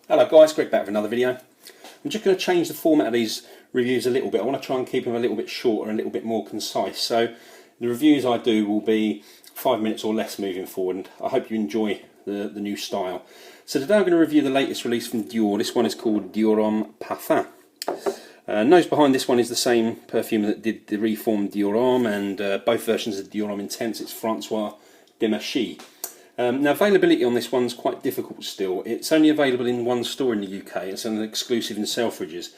Hello guys, Greg back with another video. I'm just going to change the format of these reviews a little bit. I want to try and keep them a little bit shorter and a little bit more concise. So the reviews I do will be 5 minutes or less moving forward, and I hope you enjoy the new style. So today I'm going to review the latest release from Dior. This one is called Dior Homme Parfum. Nose behind this one is the same perfume that did the reformed Dior Homme, and both versions of Dior Homme Intense. It's Francois Demachy. Now availability on this one's quite difficult still. It's only available in one store in the UK. It's an exclusive in Selfridges.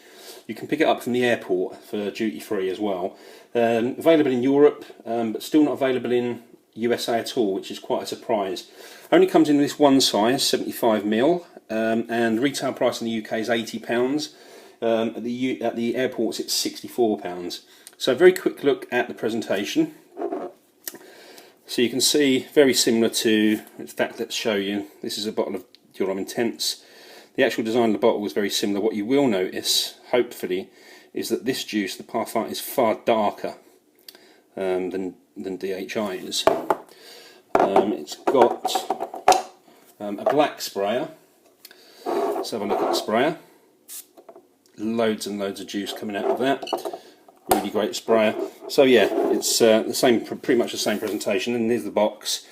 You can pick it up from the airport for duty free as well. Available in Europe, but still not available in USA at all, which is quite a surprise. Only comes in this one size, 75ml, and retail price in the UK is £80. At the airports it's £64. So a very quick look at the presentation. So you can see, very similar to, in fact let's show you, this is a bottle of Dior Homme Intense. The actual design of the bottle was very similar. What you will notice, hopefully, is that this juice, the parfum, is far darker than DHI is. It's got a black sprayer. Let's have a look at the sprayer. Loads and loads of juice coming out of that. Really great sprayer. So yeah, it's the same, pretty much the same presentation, and there's the box.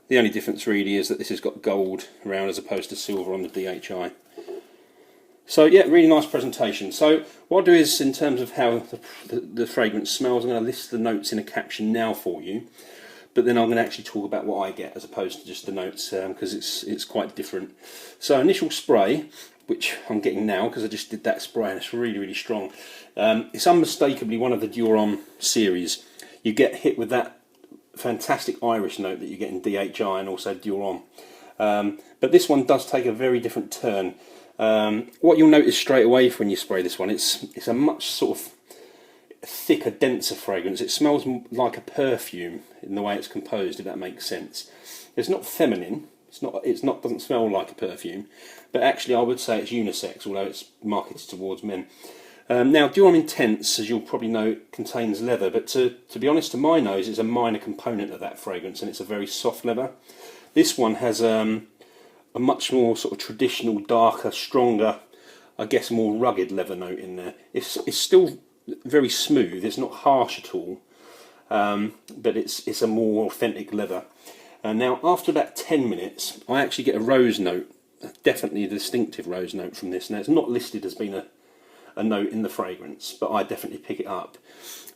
The only difference really is that this has got gold around as opposed to silver on the DHI. So yeah, really nice presentation. So what I'll do is, in terms of how the fragrance smells, I'm going to list the notes in a caption now for you, but then I'm going to actually talk about what I get as opposed to just the notes, because it's quite different. So initial spray, which I'm getting now because I just did that spray and it's really, really strong. It's unmistakably one of the Dior Homme series. You get hit with that fantastic Irish note that you get in DHI and also Dior Homme. But this one does take a very different turn. What you'll notice straight away when you spray this one, it's a much sort of thicker, denser fragrance. It smells like a perfume in the way it's composed, if that makes sense. It's not feminine. Doesn't smell like a perfume, but actually I would say it's unisex, although it's marketed towards men. Now Dior Homme Intense, as you'll probably know, contains leather, but to be honest, to my nose, it's a minor component of that fragrance, and it's a very soft leather. This one has a much more sort of traditional, darker, stronger, I guess more rugged leather note in there. It's still very smooth, it's not harsh at all, but it's a more authentic leather. Now, after about 10 minutes, I actually get a rose note, definitely a distinctive rose note from this. Now, it's not listed as being a note in the fragrance, but I definitely pick it up.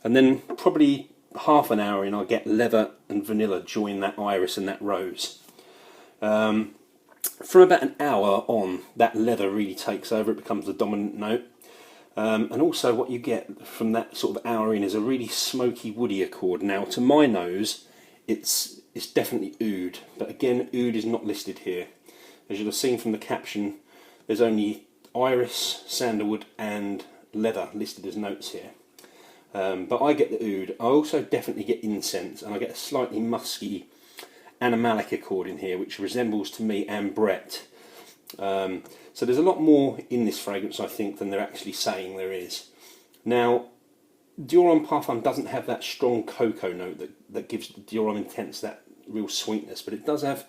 And then, probably half an hour in, I get leather and vanilla join that iris and that rose. From about an hour on, that leather really takes over, it becomes the dominant note. And also, what you get from that sort of hour in is a really smoky, woody accord. Now, to my nose, it's definitely oud, but again, oud is not listed here. As you'll have seen from the caption, there's only iris, sandalwood and leather listed as notes here. But I get the oud. I also definitely get incense, and I get a slightly musky animalic accord in here, which resembles to me ambrette. So there's a lot more in this fragrance, I think, than they're actually saying there is. Now, Dior Homme Parfum doesn't have that strong cocoa note that gives Dior Homme Intense that real sweetness, but it does have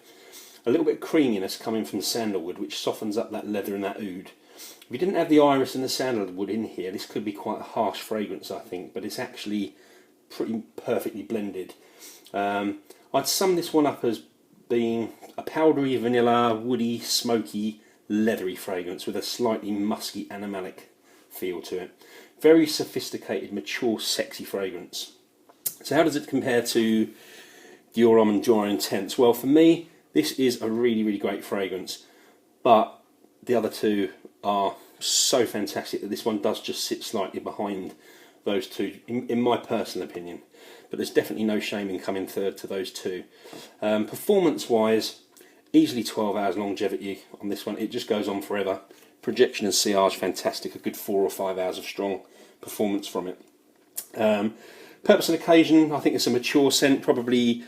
a little bit of creaminess coming from the sandalwood, which softens up that leather and that oud. If you didn't have the iris and the sandalwood in here, this could be quite a harsh fragrance, I think, but it's actually pretty perfectly blended. I'd sum this one up as being a powdery, vanilla, woody, smoky, leathery fragrance with a slightly musky, animalic feel to it. Very sophisticated, mature, sexy fragrance. So how does it compare to Dior Homme and Dior Homme Intense? Well, for me, this is a really, really great fragrance, but the other two are so fantastic that this one does just sit slightly behind those two, in my personal opinion. But there's definitely no shame in coming third to those two. Performance-wise, easily 12 hours longevity on this one. It just goes on forever. Projection and sillage, fantastic. A good 4 or 5 hours of strong performance from it. Purpose and occasion, I think it's a mature scent, probably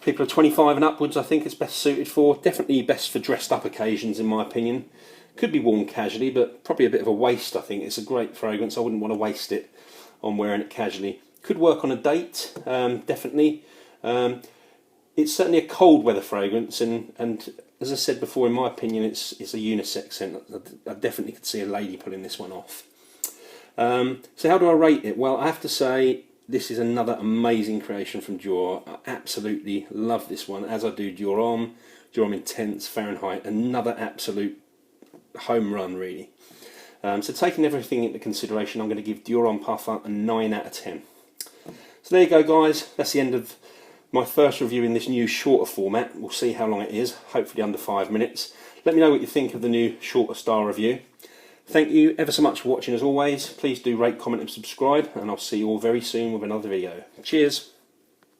people are 25 and upwards I think it's best suited for. Definitely best for dressed up occasions in my opinion. Could be worn casually, but probably a bit of a waste, I think. It's a great fragrance, I wouldn't want to waste it on wearing it casually. Could work on a date, definitely. It's certainly a cold weather fragrance, and as I said before, in my opinion, it's a unisex scent. I definitely could see a lady pulling this one off. So how do I rate it? Well, I have to say this is another amazing creation from Dior. I absolutely love this one, as I do Dior Homme Intense, Fahrenheit. Another absolute home run, really. So taking everything into consideration, I'm going to give Dior Homme Parfum a 9 out of 10. So there you go, guys. That's the end of my first review in this new shorter format. We'll see how long it is, hopefully under 5 minutes. Let me know what you think of the new shorter style review. Thank you ever so much for watching as always. Please do rate, comment and subscribe, and I'll see you all very soon with another video. Cheers!